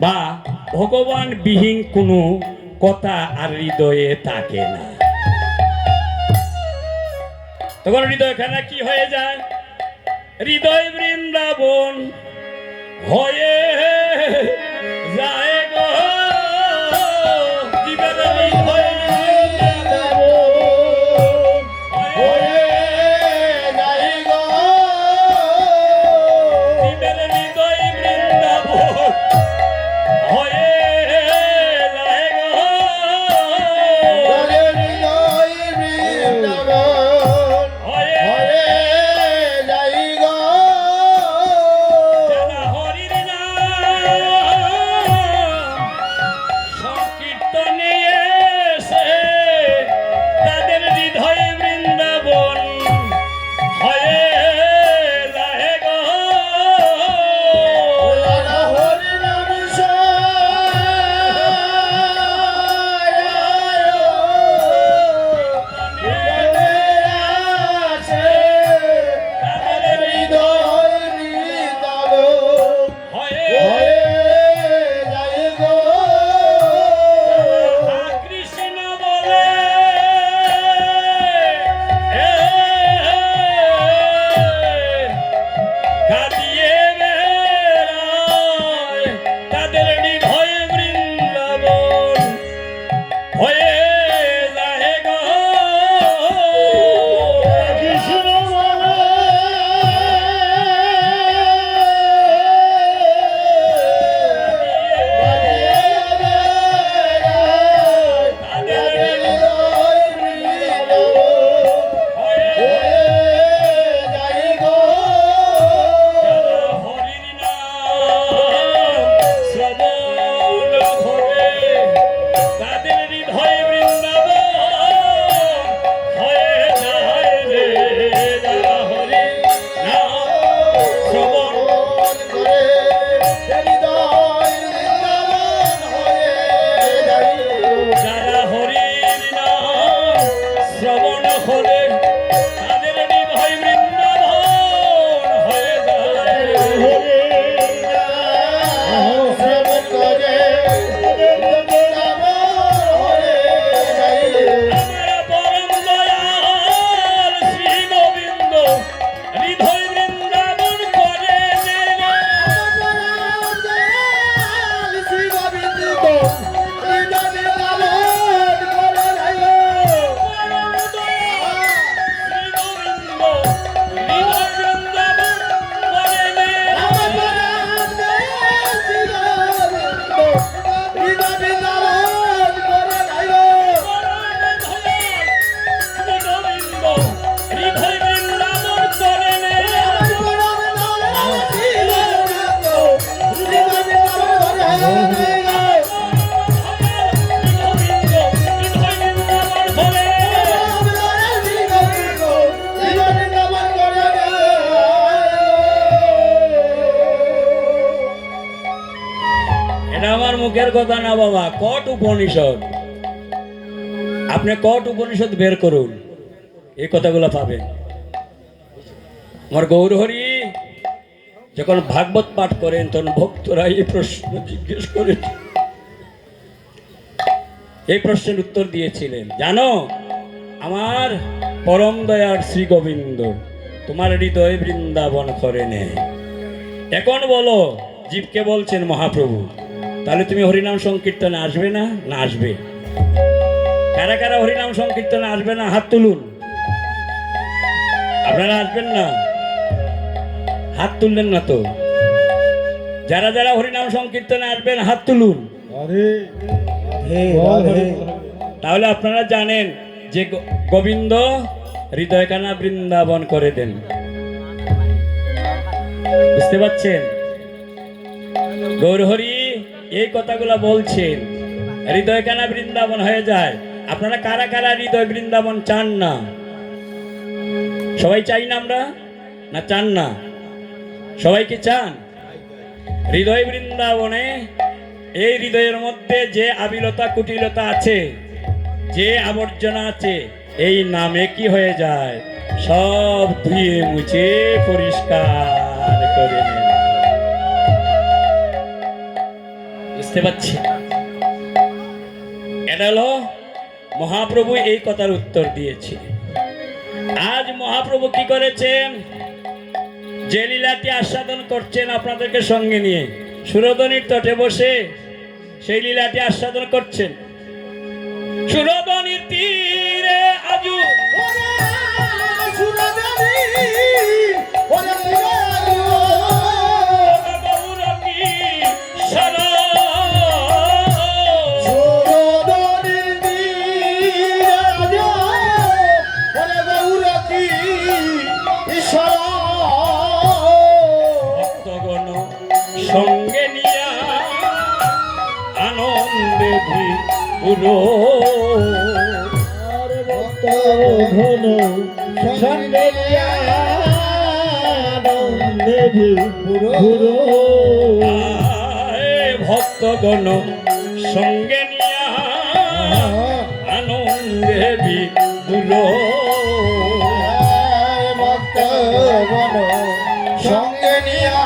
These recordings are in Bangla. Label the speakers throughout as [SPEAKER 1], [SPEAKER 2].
[SPEAKER 1] বা ভগবান বিহীন কোনো কথা আর হৃদয়ে থাকে না। তখন হৃদয়খানা কি হয়ে যায়? হৃদয় বৃন্দাবন হয়ে যায় গো। জীবের হৃদয় মুখের কথা না বাবা, কট উপনিষদ। আপনি কট উপনিষদ বের করুন, এই কথাগুলো পাবেন। আমার গৌরহরি যখন ভাগবত পাঠ করেন তখন ভক্তরা এই প্রশ্ন জিজ্ঞেস করেন, এই প্রশ্নের উত্তর দিয়েছিলেন, জানো আমার পরম দয়ার শ্রী গোবিন্দ তোমার হৃদয় বৃন্দাবন করে নেয়। এখন বলো, জীবকে বলছেন মহাপ্রভু, তাহলে তুমি হরিনাম সংকীর্তনে আসবে না? না আসবে। কারা কারা হরিনাম সংকীর্তনে আসবে না হাত তুলুন। আপনারা আসবেন না? হাত তুললেন না তো। যারা যারা হরিনাম সংকীর্তনে আসবেন হাত তুলুন। তাহলে আপনারা জানেন যে গোবিন্দ হৃদয়খানা বৃন্দাবন করে দেন। বুঝতে পারছেন? গৌরহরি এই কথাগুলো বলছেন, হৃদয়খানা বৃন্দাবন হয়ে যায়। আপনারা কারা কারা হৃদয় বৃন্দাবন চান না? সবাই চাই না আমরা? না চান না? সবাই কি চান? হৃদয় বৃন্দাবনে এই হৃদয়ের মধ্যে যে আবিলতা কুটিলতা আছে, যে আবর্জনা আছে, এই নামে কি হয়ে যায়? সব ধুয়ে মুছে পরিষ্কার করে নেন। বুঝতে পারছি। এটা হলো মহাপ্রভু এই কথার উত্তর দিয়েছে। আজ মহাপ্রভু কি করেছেন? যে লীলাটি আস্বাদন করছেন আপনাদেরকে সঙ্গে নিয়ে, সুরধনির তটে বসে সেই লীলাটি আস্বাদন করছেন। সুরধনির তীরে আজু সঙ্গে নিয়া আনন্দে পুরো
[SPEAKER 2] ঘন সঙ্গে আনন্দে পুরো
[SPEAKER 1] ভক্তগণ সঙ্গে নিয়া আনন্দে পুরো
[SPEAKER 2] ভক্তগণ সঙ্গে নিয়া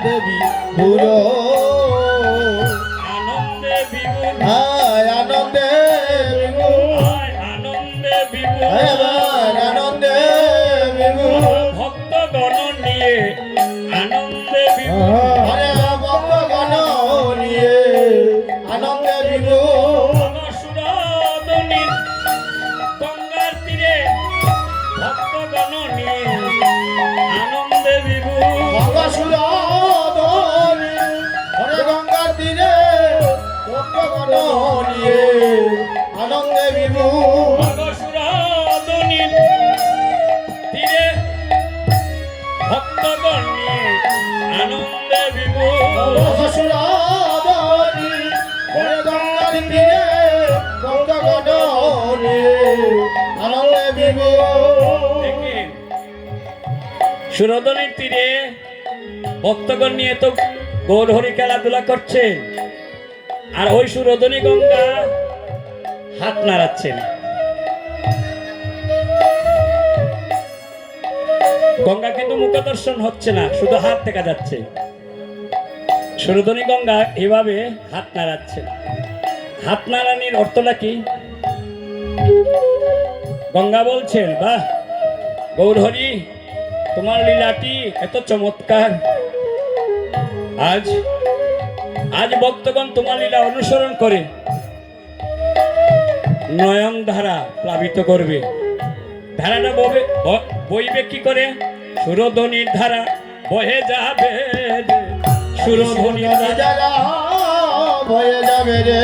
[SPEAKER 2] দেবী পুরো
[SPEAKER 1] আনন্দে বিভুর
[SPEAKER 2] আনন্দে
[SPEAKER 1] আনন্দে বিভুর
[SPEAKER 2] আনন্দে বিভুর
[SPEAKER 1] ভক্তগণ নিয়ে আনন্দে বিভুর
[SPEAKER 2] ভক্তগণ নিয়ে আনন্দে বিভুর
[SPEAKER 1] সুরধনির গঙ্গার তীরে ভক্তগণ নিয়ে আনন্দে বিভুর
[SPEAKER 2] গঙ্গার তীরে ভক্তগণ নিয়ে আনন্দে বিভুর
[SPEAKER 1] সুরধনির তীরে ভক্তগণ নিয়ে আনন্দে বিভুর
[SPEAKER 2] গঙ্গার তীরে ভক্তগণ নিয়ে আনন্দে বিভুর
[SPEAKER 1] দেখেন, সুরধনির তীরে ভক্তগণ নিয়ে তো গৌরহরি খেলাধুলা করছে, আর ওই সুরধনী গঙ্গা হাত নাড়াচ্ছেন। গঙ্গা কিন্তু মুখ দর্শন হচ্ছে না, শুধু হাত দেখা যাচ্ছে। সুরধনী গঙ্গা এভাবে হাত নাড়াচ্ছে। হাত নাড়ানির অর্থটা কি? গঙ্গা বলছেন, বাহ গৌরহরি, তোমার লীলাটি এত চমৎকার। আজ আজ ভক্তগণ তোমার লীলা অনুসরণ করে নয়ন ধারা প্লাবিত করবে। ধারাটা বইবে কি করে? সুরধনির ধারা বহে যাবে, সুরধনির ধারা
[SPEAKER 2] বয়ে যাবে রে,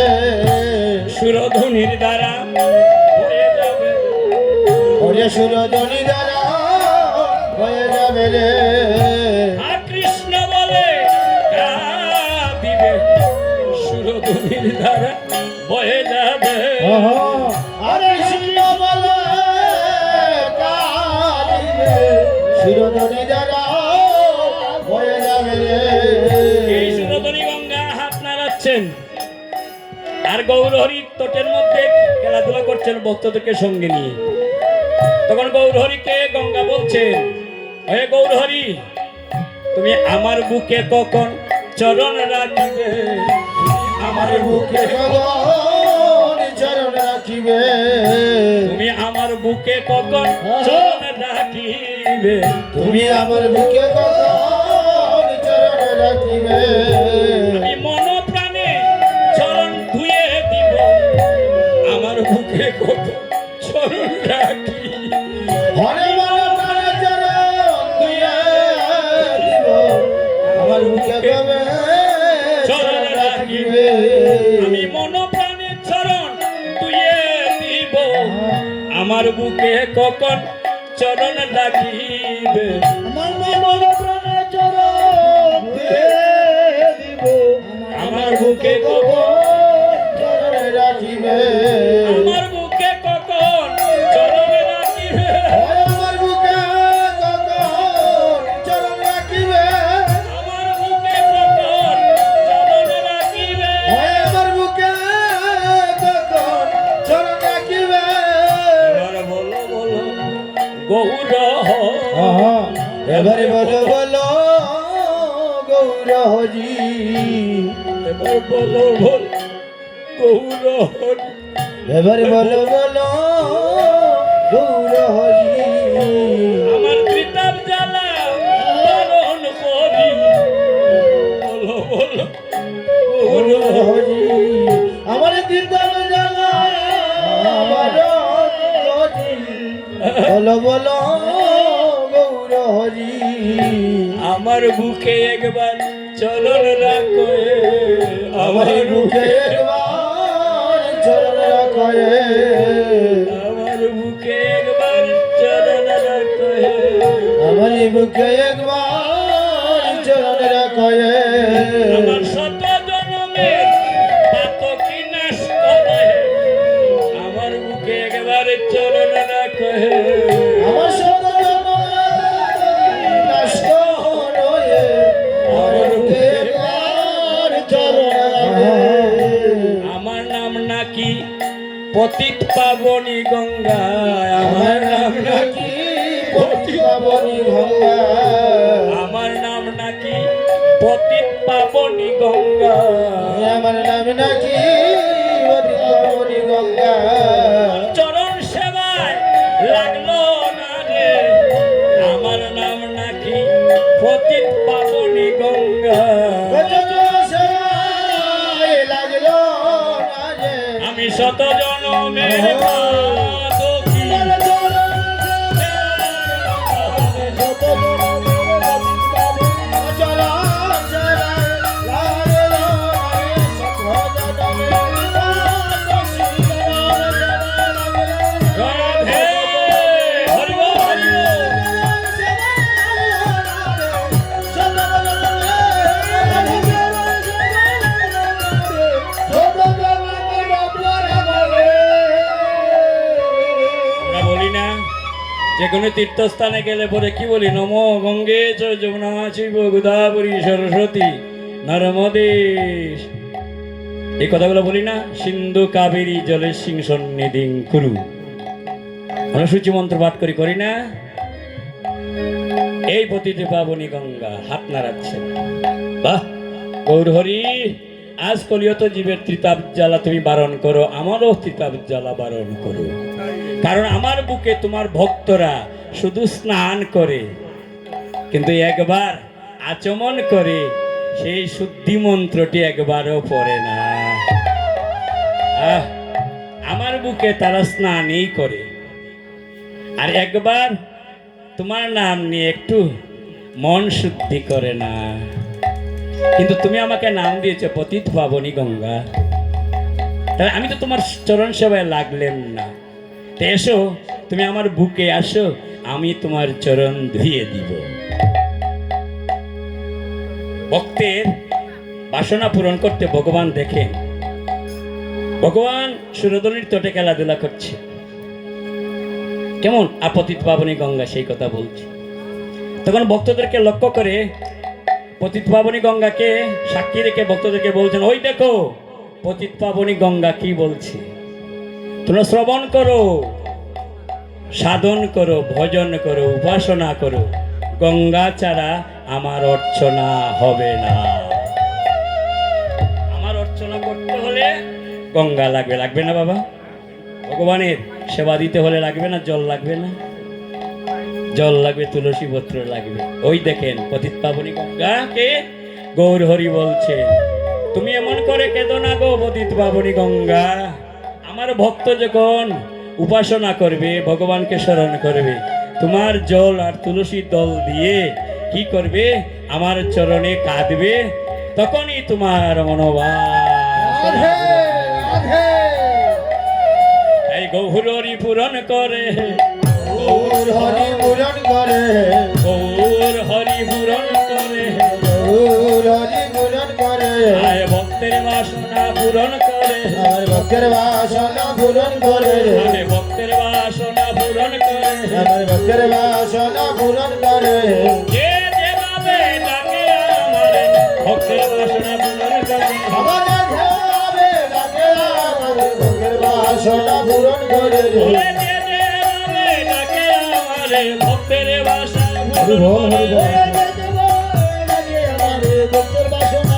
[SPEAKER 1] সুরধনির ধারা বহে যাবে,
[SPEAKER 2] ওরে সুরধনি দ্বারা বয়ে যাবে রে।
[SPEAKER 1] কৃষ্ণ বলে কাঁদিবে, সুরধনির ধারা বয়ে যাবে।
[SPEAKER 2] আরে কৃষ্ণ বলে কাঁদিবে, সুরধনি দ্বারা বয়ে যাবে রে।
[SPEAKER 1] এই সুরধনী গঙ্গা হাত নাড়াচ্ছেন আর গৌরহরি তটের মধ্যে খেলাধুলা করছেন ভক্তদেরকে সঙ্গে নিয়ে। তখন গৌরহরিকে গঙ্গা বলছেন, হে গৌরহরি, তুমি আমার বুকে কখন চরণ রাখিবে?
[SPEAKER 2] আমার বুকে কখন চরণ রাখিবে?
[SPEAKER 1] তুমি আমার বুকে কখন চরণ রাখিবে?
[SPEAKER 2] তুমি আমার বুকে কখন চরণ রাখিবে?
[SPEAKER 1] আমি মন প্রাণে চরণ ধুয়ে দিব, আমার বুকে কখন চরণ রাখি।
[SPEAKER 2] হরে মন প্রাণে চরণ ধুয়ে দিব, আমার বুকে কবে চরণ রাখিবে?
[SPEAKER 1] আমি মন প্রাণে চরণ ধুয়ে দিব, আমার বুকে কখন চরণ রাখিবে।
[SPEAKER 2] আমার মন প্রাণে চরণ ধুয়ে দিব,
[SPEAKER 1] আমার বুকে কখন
[SPEAKER 2] চরণ রাখিবে?
[SPEAKER 1] আমার বুকে কখন চরণ রাখিবে?
[SPEAKER 2] আমার বুকে কখন চরণ রাখিবে?
[SPEAKER 1] আমার বুকে কখন চরণ রাখিবে?
[SPEAKER 2] আমার বুকে কখন চরণ রাখিবে?
[SPEAKER 1] এবার বলো বলো গৌর
[SPEAKER 2] আহা হরি
[SPEAKER 1] এবার বলো বল গৌর হরি
[SPEAKER 2] এবার বলো বলো গৌর হরি
[SPEAKER 1] আমার পিতার জ্বালা পালন করি বলো বলো গৌর
[SPEAKER 2] গৌর
[SPEAKER 1] হরি
[SPEAKER 2] হরি আমার দিদার জানা বলো বলো গৌর হরি
[SPEAKER 1] আমার বুকে একবার চরণ রাখো
[SPEAKER 2] আমার বুকে একবার চরণ রাখে
[SPEAKER 1] আমার বুকে একবার চরণ রাখো
[SPEAKER 2] আমার বুকে একবার চরণ রাখে
[SPEAKER 1] আমার শত জনমের পাপ কি নাশ করে আমার বুকে একবার চরণ রাখো
[SPEAKER 2] আমার সব নষ্ট হয়ে আমার বুকে একবার চরণ রাখে
[SPEAKER 1] আমার নাম নাকি পতিত পাবনী গঙ্গা আমার নাম নাকি
[SPEAKER 2] পাবনি গঙ্গা
[SPEAKER 1] আমার নাম নাকি পতিত পাবনী গঙ্গা
[SPEAKER 2] আমার নাম নাকি পাবনি গঙ্গা
[SPEAKER 1] চরণ সেবায় লাগলো না রে আমার নাম নাকি পতিত পাবনী গঙ্গা
[SPEAKER 2] লাগলো না রে
[SPEAKER 1] আমি শত জনমের পাদকি রাধে হরি বল, হরি বল। আমরা বলি না যে কোনো তীর্থস্থানে গেলে পরে কি বলি নম গঙ্গে চ যমুনা শিব গোদাবরী সরস্বতী নর্মদে এই কথাগুলো বলি না সিন্ধু কাবেরী জলের সিং সন্নিধিং কুরু আমরা সূচি মন্ত্র পাঠ করি না এই পতিতে পাবনী গঙ্গা হাত নাড়াচ্ছেন বাহ গৌর হরি আজ কলিয়ত জীবের ত্রিতাপ জ্বালা তুমি বারণ করো আমারও ত্রিতাপ জ্বালা বারণ করো কারণ আমার বুকে তোমার ভক্তরা শুধু স্নান করে কিন্তু একবার আচমন করে সেই শুদ্ধি মন্ত্রটি একবারও পড়ে না আমার বুকে তারা স্নানই করে আর একবার তোমার নাম নিয়ে একটু মন শুদ্ধি করে না কিন্তু তুমি আমাকে নাম দিয়েছো পতিত পাবনী গঙ্গা তাহলে আমি তো তোমার চরণ সেবায় লাগলেম না তো এসো তুমি আমার বুকে আসো আমি তোমার চরণ ধুয়ে দিব ভক্তের বাসনা পূরণ করতে ভগবান দেখেন ভগবান সুরধনির তটে খেলাধুলা করছে কেমন আপতিত পাবনী গঙ্গা সেই কথা বলছে তখন ভক্তদেরকে লক্ষ্য করে পতিত পাবনী গঙ্গাকে সাক্ষী রেখে ভক্তদেরকে বলছেন ওই দেখো পতিত পাবনী গঙ্গা কি বলছে তোমরা শ্রবণ করো সাধন করো ভজন করো উপাসনা করো গঙ্গা ছাড়া আমার অর্চনা হবে না আমার অর্চনা করতে হলে গঙ্গা লাগবে লাগবে না বাবা ভগবানের সেবা দিতে হলে লাগবে না জল লাগবে না জল লাগবে তুলসী পত্র লাগবে ওই দেখেন পতিত পাবনী গঙ্গাকে গৌর হরি বলছে তুমি এমন করে কেঁদো না গো পতিত পাবনী গঙ্গা আমার ভক্ত যখন উপাসনা করবে ভগবানকে স্মরণ করবে তোমার জল আর তুলসী দল দিয়ে কি করবে আমার চরণে কাঁদবে তখনই তোমার মনোভাব এই গৌর হরি পূরণ করে
[SPEAKER 2] গৌর হরি পূরণ করে
[SPEAKER 1] গৌর হরি পূরণ করে
[SPEAKER 2] গৌর হরি পূরণ করে
[SPEAKER 1] আয় ভক্তের বাসনা পূরণ করে
[SPEAKER 2] আমার ভক্তের বাসনা পূরণ করে
[SPEAKER 1] আয় ভক্তের বাসনা পূরণ করে
[SPEAKER 2] আমার ভক্তের বাসনা পূরণ করে
[SPEAKER 1] যে যেভাবে ডাকে আমার ভক্তের বাসনা পূরণ করে
[SPEAKER 2] আমার ধ্যানে ডাকে আমার ভক্তের বাসনা পূরণ করে
[SPEAKER 1] ওরে যে যেভাবে ডাকে আমার ভক্তের বাসনা
[SPEAKER 2] হরি
[SPEAKER 1] পূরণ
[SPEAKER 2] বল হরি
[SPEAKER 1] করে
[SPEAKER 2] বল আমার ভক্তের বাসনা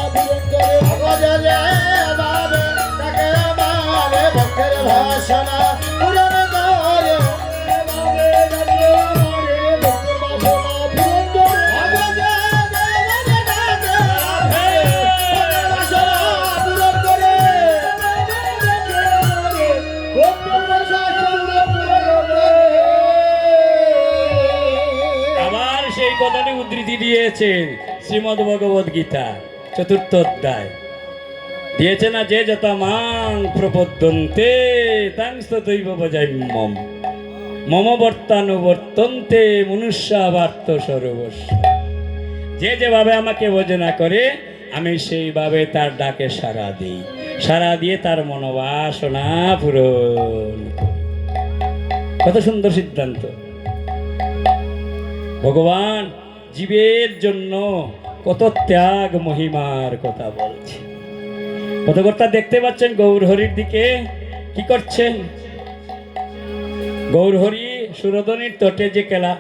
[SPEAKER 1] দিয়েছেন শ্রীমদ ভগবদ গীতা চতুর্থ অধ্যায় দিয়েছে না, যে যত মাং প্রপদ্যন্তে তাং তথৈব ভজাম্যহম মম বর্তানুবর্তন্তে মনুষ্যাবার্ত সর্বস্ব। যে যেভাবে আমাকে ভজনা করে আমি সেইভাবে তার ডাকে সাড়া দিই, সাড়া দিয়ে তার মনোবাসনা পূরণ করি। কত সুন্দর সিদ্ধান্ত! ভগবান জীবের জন্য কত ত্যাগ মহিমার কথা বলছে। পদকর্তা দেখতে পাচ্ছেন গৌরহরির দিকে কি করছেন? গৌরহরি সুরধনির তটে যে খেলা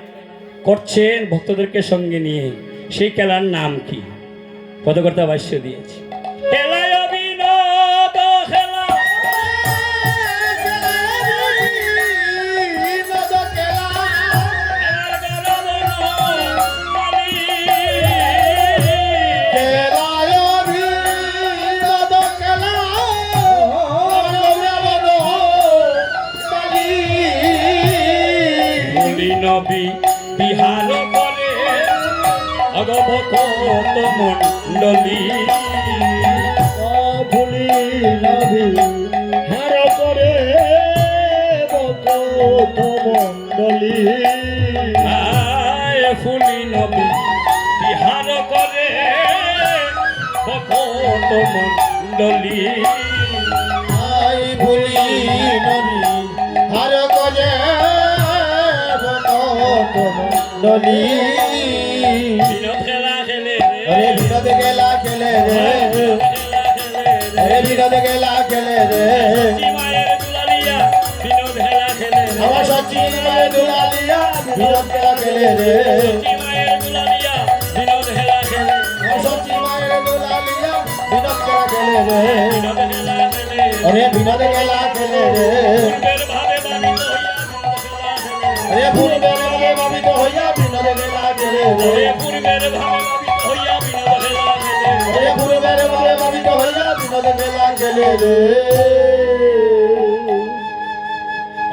[SPEAKER 1] করছেন ভক্তদেরকে সঙ্গে নিয়ে, সেই খেলার নাম কি? পদকর্তা ভাষ্য দিয়েছে, খেলায় বিনোদ খেলা নবী বিহার করে অগভক্ত মণ্ডলী।
[SPEAKER 2] ভুলি নবী হার করে ভক্ত মণ্ডলী।
[SPEAKER 1] আয় ফুলি নবী বিহার করে ভক্ত মণ্ডলী।
[SPEAKER 2] আই ভুলি নবী হার করে মণ্ডলী।
[SPEAKER 1] বিনোদ খেলা খেলে
[SPEAKER 2] আরে বিনোদ খেলা খেলে রে, আরে বিনোদ খেলা খেলে রে,
[SPEAKER 1] মায়ের দুলালিয়া বিনোদ খেলা খেলে
[SPEAKER 2] আমার সচ্চি মায়ের দুলালিয়া বিনোদ খেলা খেলে রে,
[SPEAKER 1] মায়ের দুলালিয়া বিনোদ খেলা খেলে
[SPEAKER 2] আমার সচ্চি মায়ের দুলালিয়া বিনোদ খেলা খেলে রে,
[SPEAKER 1] বিনোদ খেলা খেলে
[SPEAKER 2] আরে বিনোদ খেলা খেলে রে,
[SPEAKER 1] পূর্বের ভাবে বাবিত হইয়া
[SPEAKER 2] আরে পূর্বের ভাবে ভাবিত হইয়া বিনোদ খেলা খেলে রে,
[SPEAKER 1] পূর্বের ভাবে বাবিত হইয়া বিনোদ খেলা খেলে
[SPEAKER 2] আরে পূর্বের ভাবে ভাবিত হইয়া বিনোদ খেলা খেলে রে।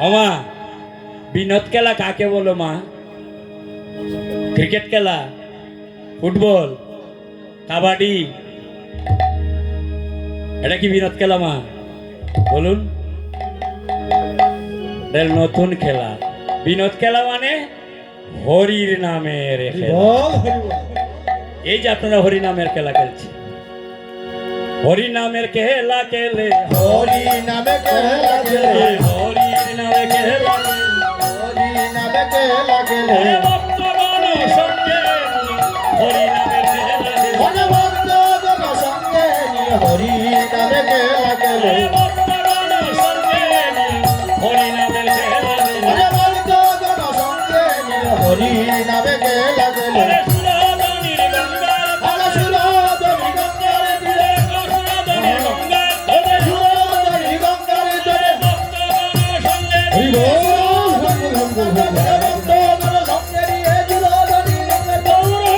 [SPEAKER 1] ওমা, বিনোদ খেলা কাকে বলো মা? ক্রিকেট খেলা, ফুটবল, কাবাডি, এটা কি বিনোদ খেলা মা? বলুন। নতুন খেলা। বিনোদ খেলা মানে হরির নামের খেলা।
[SPEAKER 2] বল হরি বল।
[SPEAKER 1] এই যে আপনারা হরি নামের খেলা খেলছেন, হরি নামের খেলা খেলে,
[SPEAKER 2] হরি নামে খেলা খেলে,
[SPEAKER 1] হরির নামে খেলা খেলে,
[SPEAKER 2] হরি নামে খেলা খেলে,
[SPEAKER 1] হরে ভক্তগণ সঙ্গে হরি নামের খেলা খেলে,
[SPEAKER 2] মনে ভক্ত জন সঙ্গে নিয়ে হরি নামে খেলা খেলে,
[SPEAKER 1] হরে ভক্তগণ সঙ্গে হরি নামের খেলা খেলে,
[SPEAKER 2] মনে ভক্ত জন সঙ্গে নিয়ে হরি নামে খেলা খেলে,
[SPEAKER 1] হরে সুরধনির গঙ্গার
[SPEAKER 2] আলো সুরধনি গঙ্গার তীরে,
[SPEAKER 1] সুরধনির গঙ্গার তীরে,
[SPEAKER 2] সুরধনি গঙ্গার তীরে,
[SPEAKER 1] ভক্তগণ সঙ্গে
[SPEAKER 2] হরি বল হরি বল হরি বল। ভক্ত জন সঙ্গে নিয়ে সুরধনি গঙ্গার তীরে, গৌরে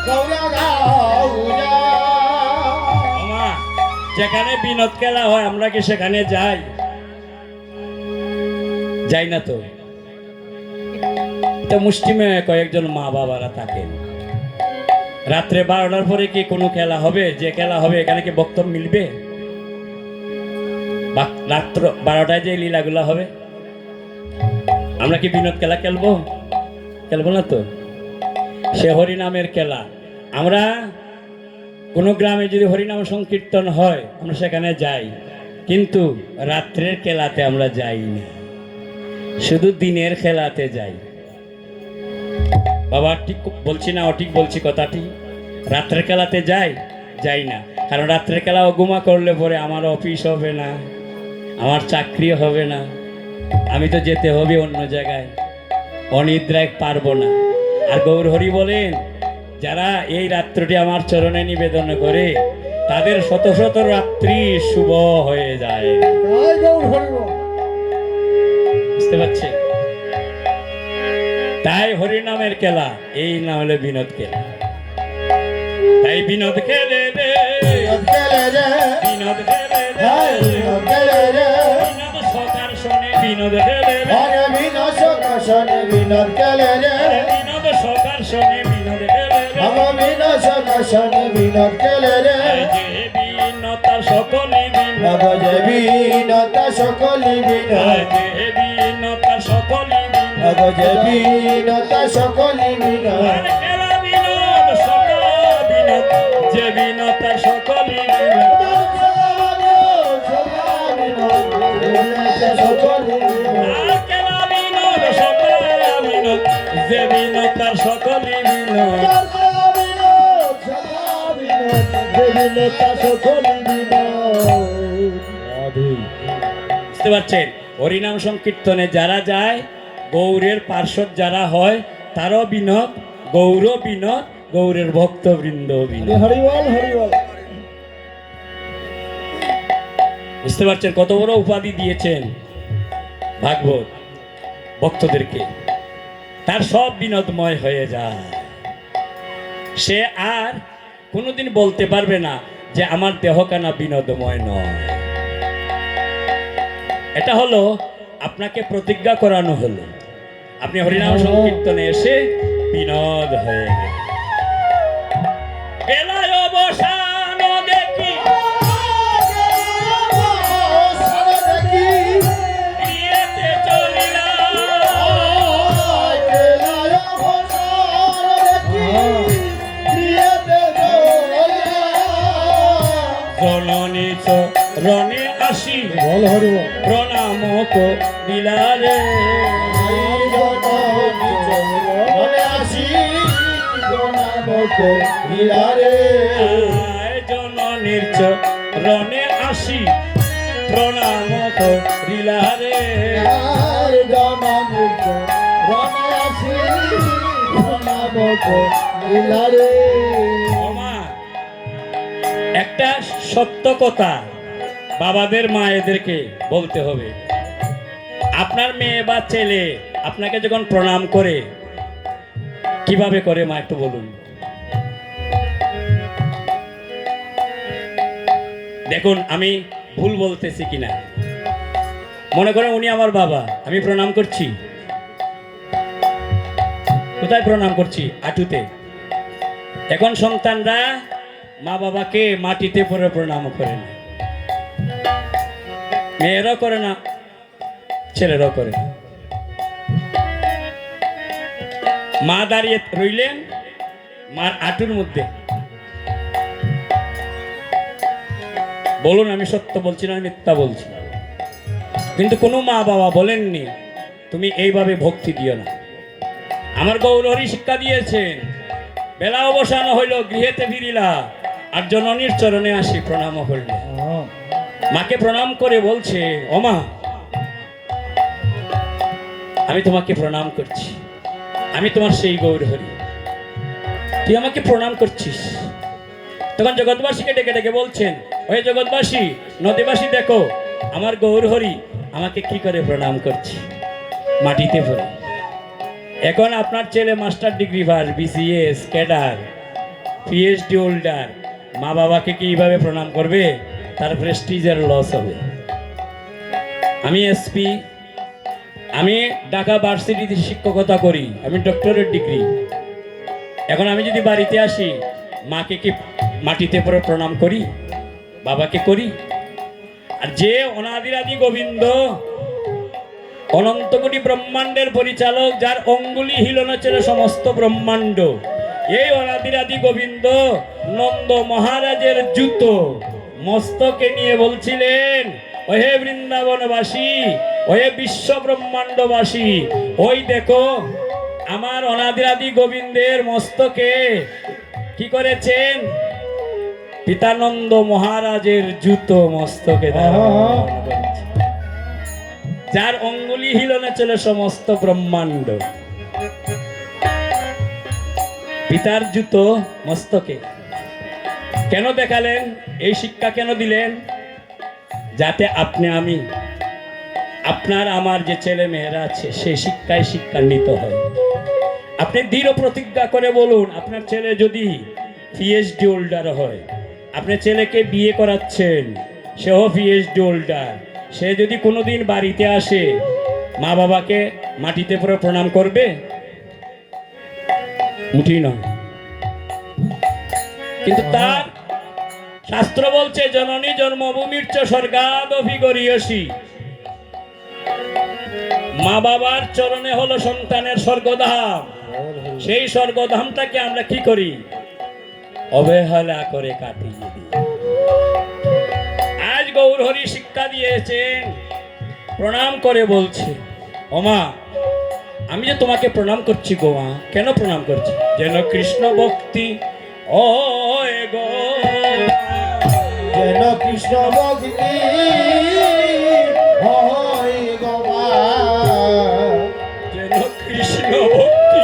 [SPEAKER 2] গৌরে
[SPEAKER 1] ওমা, যেখানে বিনোদ খেলা হয় আমরা কি সেখানে যাই? যাই না তো। তো মুষ্টিমে কয়েকজন মা বাবারা থাকেন। রাত্রে 12টার পরে কি কোনো খেলা হবে? যে খেলা হবে এখানে কি বক্তব্য মিলবে? বা রাত্র 12টায় যে লীলাগুলা হবে, আমরা কি বিনোদ খেলা খেলবো? খেলবো না তো। সে হরিনামের খেলা। আমরা কোনো গ্রামে যদি হরিনাম সংকীর্তন হয় আমরা সেখানে যাই, কিন্তু রাত্রের খেলাতে আমরা যাই না, শুধু দিনের খেলাতে যাই। বাবা ঠিক বলছি না অঠিক বলছি কথাটি? রাত্রের খেলাতে যাই না, কারণ রাত্রের খেলা অগুমা করলে পরে আমার অফিস হবে না, আমার চাকরি হবে না, আমি তো যেতে হবে অন্য জায়গায়, অনিদ্রায় পারবো না। আর গৌরহরি বলেন, যারা এই রাত্রটি আমার চরণে নিবেদন করে তাদের শত শত রাত্রি শুভ হয়ে যায়। বুঝতে পারছেন? তাই হরিনামের খেলা, এই নাম হলো বিনোদ খেলা। তাই বিনোদ খেলে রে,
[SPEAKER 2] বিনোদ খেলে রে,
[SPEAKER 1] বিনোদ খেলে রে,
[SPEAKER 2] হায় বিনোদ খেলে রে,
[SPEAKER 1] বিনোদ সকার শোনে বিনোদ খেলে রে,
[SPEAKER 2] আরে বিনোদ সকাশনে বিনোদ খেলে রে,
[SPEAKER 1] বিনোদ সকার শোনে বিনোদ খেলে রে,
[SPEAKER 2] আমার বিনোদ সকাশনে বিনোদ খেলে রে,
[SPEAKER 1] যে বিনোদ তার সকলই বিনোদ,
[SPEAKER 2] নব যে বিনোদ তার সকলই বিনোদ,
[SPEAKER 1] যে বিনোদ তার সকলই বিনোদ,
[SPEAKER 2] নব যে বিনোদ তার সকলই বিনোদ,
[SPEAKER 1] আর খেলা বিনোদ সকল বিনোদ, যে বিনোদ তার সকলই বিনোদ, আর খেলা বিনোদ সকল বিনোদ, যে বিনোদ তার সকলই বিনোদ। বুঝতে পারছেন? হরিনাম সংকীর্তনে যারা যায়, গৌরের পার্শ্বদ যারা হয়, তারও বিনোদ, গৌর বিনোদ, গৌরের ভক্তবৃন্দ বিনোদ।
[SPEAKER 2] হরিবল হরিবল।
[SPEAKER 1] বুঝতে পারছেন কত বড় উপাধি দিয়েছেন ভাগবত ভক্তদেরকে? তার সব বিনোদময় হয়ে যায়। সে আর কোনোদিন বলতে পারবে না যে আমার দেহখানা বিনোদময় নয়। এটা হলো আপনাকে প্রতিজ্ঞা করানো হলো, আপনি হরিনাম সংকীর্তনে এসে বিনোদ হয়ে গেলেন। বেলায় অবসান দেখি বিয়েতে চলিলাম, জননী চরণে আসি
[SPEAKER 2] বল হরিবল।
[SPEAKER 1] প্রণাম দিলারে, জননীর চরণে আসি প্রণাম দিলারে, ওমা, একটা সত্য কথা বাবাদের মায়েদেরকে বলতে হবে। আপনার মেয়ে বা ছেলে আপনাকে যখন প্রণাম করে, কিভাবে করে মা একটু বলুন? দেখুন আমি ভুল বলতেছি কিনা। মনে করেন উনি আমার বাবা, আমি প্রণাম করছি, কোথায় প্রণাম করছি? হাঁটুতে। এখন সন্তানরা মা বাবাকে মাটিতে পড়ে প্রণাম করে না, মেয়েরাও করে না, ছেলেরাও করে না। মা দাঁড়িয়ে রইলেন মার হাঁটুর মধ্যে। বলুন আমি সত্য বলছি না মিথ্যা বলছি? কিন্তু কোনো মা বাবা বলেননি তুমি এইভাবে ভক্তি দিও না। আমার গৌরহরি শিক্ষা দিয়েছেন, বেলা অবসান হইল গৃহেতে ফিরিলা, আর জননীর চরণে আসি প্রণাম হইল। মাকে প্রণাম করে বলছে, ও মা, আমি তোমাকে প্রণাম করছি, আমি তোমার সেই গৌরহরি, তুই আমাকে প্রণাম করছিস। তখন জগৎবাসীকে ডেকে ডেকে বলছেন, ওই জগৎবাসী, নদীবাসী, দেখো আমার গৌরহরি আমাকে কি করে প্রণাম করছি, মাটিতে পড়ে। এখন আপনার ছেলে master degree pass, BCS cadre, PhD holder, মা বাবাকে কি এইভাবে প্রণাম করবে? তার প্রেস্টিজের লস হবে। আমি এসপি, আমি ঢাকা ভার্সিটিতে শিক্ষকতা করি, আমি ডক্টরেট ডিগ্রি। এখন আমি যদি বাড়িতে আসি, মাকে কি মাটিতে পড়ে প্রণাম করি? বাবাকে করি? আর যে অনাদিরাদি গোবিন্দ, অনন্ত কোটি ব্রহ্মাণ্ডের পরিচালক, যার অঙ্গুলি হিলনে চলে সমস্ত ব্রহ্মাণ্ড, এই অনাদিরাদি গোবিন্দ নন্দ মহারাজের জুতো মস্তকে নিয়ে বলছিলেন, ওহে বৃন্দাবনবাসী, ওহে বিশ্ব ব্রহ্মাণ্ডবাসী, ওই দেখো আমার অনাদিরাদি গোবিন্দের মস্তকে কি করেছেন? পিতানন্দ মহারাজের জুতো মস্তকে ধারণ করেছে, যার অঙ্গুলি হিলনে চলে সমস্ত ব্রহ্মাণ্ড, পিতার জুতো মস্তকে। কেন দেখালেন? এই শিক্ষা কেন দিলেন? যাতে আপনি আমি আপনার আমার যে ছেলে মেয়েরা আছে সে শিক্ষায় শিক্ষান্বিত হয়। আপনি দৃঢ় প্রতিজ্ঞা করে বলুন, আপনার ছেলে যদি পিএইচডি হোল্ডার হয়, আপনি ছেলেকে বিয়ে করাচ্ছেন, সেও পিএইচডি হোল্ডার, সে যদি কোনোদিন বাড়িতে আসে মা বাবাকে মাটিতে পড়ে প্রণাম করবে? মুঠি নয়। কিন্তু তার শাস্ত্র বলছে জননী জন্মভূমির চ স্বর্গাদপি গরীয়সী। মা বাবার চরণে হলো সন্তানের স্বর্গধাম। সেই স্বর্গধামটাকে আমরা কি করি? অবহেলা করে কাটিয়ে দিই। আজ গৌরহরি শিক্ষা দিয়েছেন, প্রণাম করে বলছে, ওমা আমি যে তোমাকে প্রণাম করছি গো মা। কেন প্রণাম করছি? যেন কৃষ্ণ ভক্তি ও গো,
[SPEAKER 2] যেন কৃষ্ণ ভক্তি হয় গো মা।
[SPEAKER 1] যেন কৃষ্ণ ভক্তি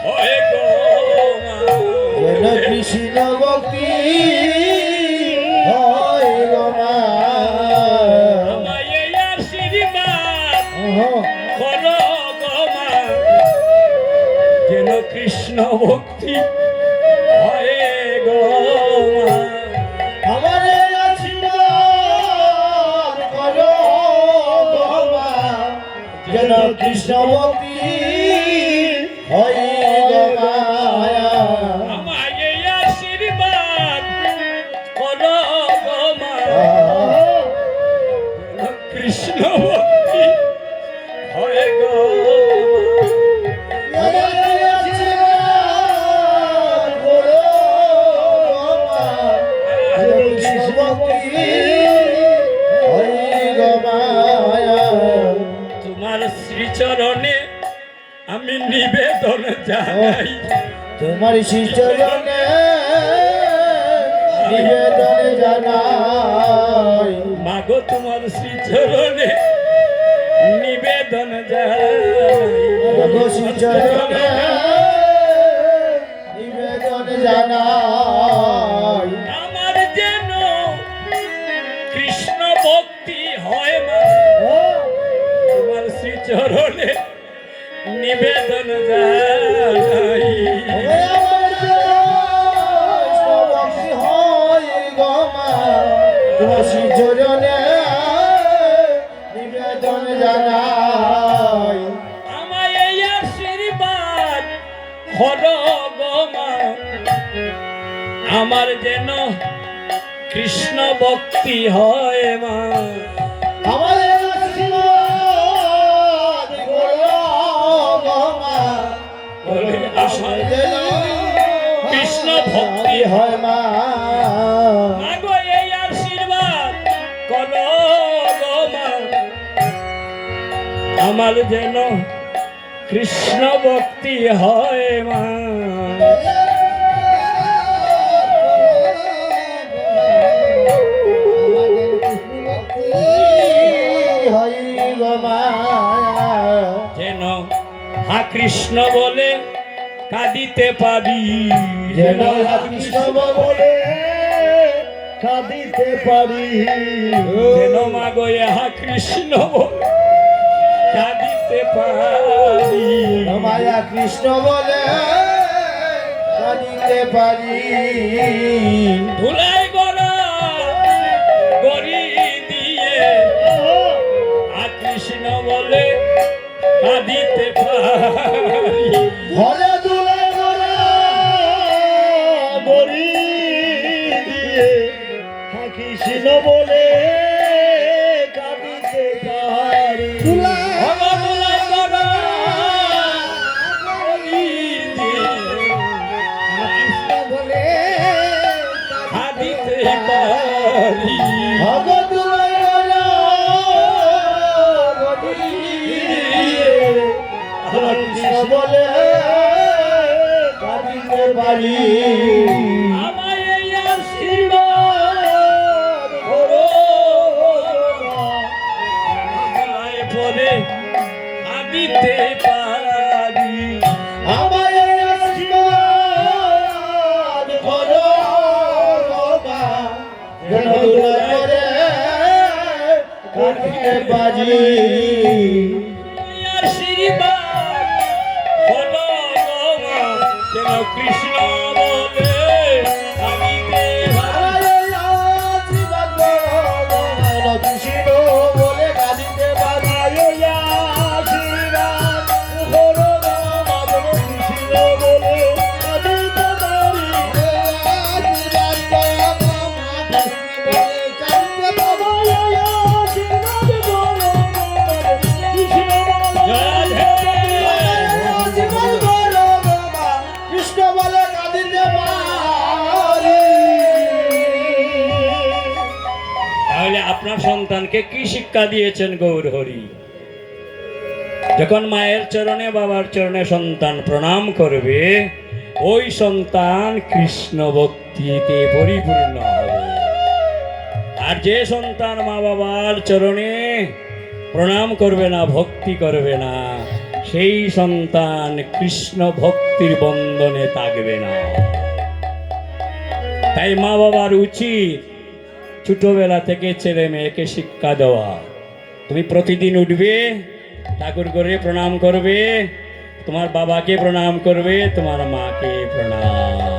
[SPEAKER 1] হয় গো মা।
[SPEAKER 2] যেন কৃষ্ণ ভক্তি হয় গো মা।
[SPEAKER 1] আমায় এই আশীর্বাদ করো গো মা। যেন কৃষ্ণ ভক্তি হয় গো মা।
[SPEAKER 2] আমার আশীর্বাদ করো গো মা। যেন কৃষ্ণ ভক্তি হয় গো মা।
[SPEAKER 1] আমায় এই আশীর্বাদ করো গো মা। যেন কৃষ্ণ ভক্তি হয় গো মা। তোমার শ্রীচরণে আমি নিবেদন জানাই।
[SPEAKER 2] তোমার শিষ্যজনে নিবেদন জানাই।
[SPEAKER 1] মাগো তোমার শ্রীচরণে নিবেদন জানাই।
[SPEAKER 2] মাগো শিষ্যজনে নিবেদন জানাই।
[SPEAKER 1] আমার যেন কৃষ্ণ ভক্তি হয় মা। তোমার শ্রীচরণে নিবেদন জানাই।
[SPEAKER 2] তোমার শিষ্যজনে নিবেদন জানাই।
[SPEAKER 1] আমায় এই আশীর্বাদ করো গো মা। আমার যেন কৃষ্ণ ভক্তি হয় মা।
[SPEAKER 2] আমাদের আশীর্বাদ করো গো মা।
[SPEAKER 1] বলে আমার যেন কৃষ্ণ ভক্তি
[SPEAKER 2] হয় মা।
[SPEAKER 1] মাগো এই আশীর্বাদ করো গো মা। আমার যেন কৃষ্ণ ভক্তি হয় মা। যেন হা কৃষ্ণ বলে কাঁদিতে পারি।
[SPEAKER 2] যেন কৃষ্ণ বলে কাঁদিতে পারি।
[SPEAKER 1] যেন মাগো হা কৃষ্ণ বলে কাঁদিতে পারি।
[SPEAKER 2] মায়া কৃষ্ণ বলে কাঁদিতে পারি।
[SPEAKER 1] ধুলাই গড়া গড়ি দিয়ে হা কৃষ্ণ বলে কাঁদিতে পারি।
[SPEAKER 2] ভরে দুলে গড়া গড়ি দিয়ে হা কৃষ্ণ বলে কাঁদিতে পারি।
[SPEAKER 1] ধুলাই গড়া গড়ি দিয়ে
[SPEAKER 2] কৃষ্ণ বলে
[SPEAKER 1] কাঁদিতে পারি।
[SPEAKER 2] বলে কাঁদিতে পারি।
[SPEAKER 1] আমায় এই আশীর্বাদ করো গলায় পরে কাঁদিতে পারি।
[SPEAKER 2] আমার আশীর্বাদ করো মা। যেন দুলে করে কাঁদিতে বাজি
[SPEAKER 1] আশীর্বাদ হলো গো মা, যেন কৃষ্ণ বলে কাঁদিতে ভালো।
[SPEAKER 2] আশীর্বাদ করো কৃষ্ণ বলে কাঁদিতে পারি আশীর্বাদ করো কৃষ্ণ বলে কাঁদিতে পারি কৃষ্ণ বলে কাঁদিতে পারি
[SPEAKER 1] তাহলে আপনার সন্তানকে কি শিক্ষা দিয়েছেন গৌর হরি? যখন মায়ের চরণে বাবার চরণে সন্তান প্রণাম করবে, ওই সন্তান কৃষ্ণ ভক্তিতে পরিপূর্ণ হবে। আর যে সন্তান মা বাবার চরণে প্রণাম করবে না, ভক্তি করবে না, সেই সন্তান কৃষ্ণ ভক্তির বন্ধনে থাকবে না। তাই মা বাবার উচিত ছোটবেলা থেকে ছেলে মেয়েকে শিক্ষা দেওয়া। তুমি প্রতিদিন উঠবে, ঠাকুর করে প্রণাম করবে, তোমার বাবাকে প্রণাম করবে, তোমার মাকে প্রণাম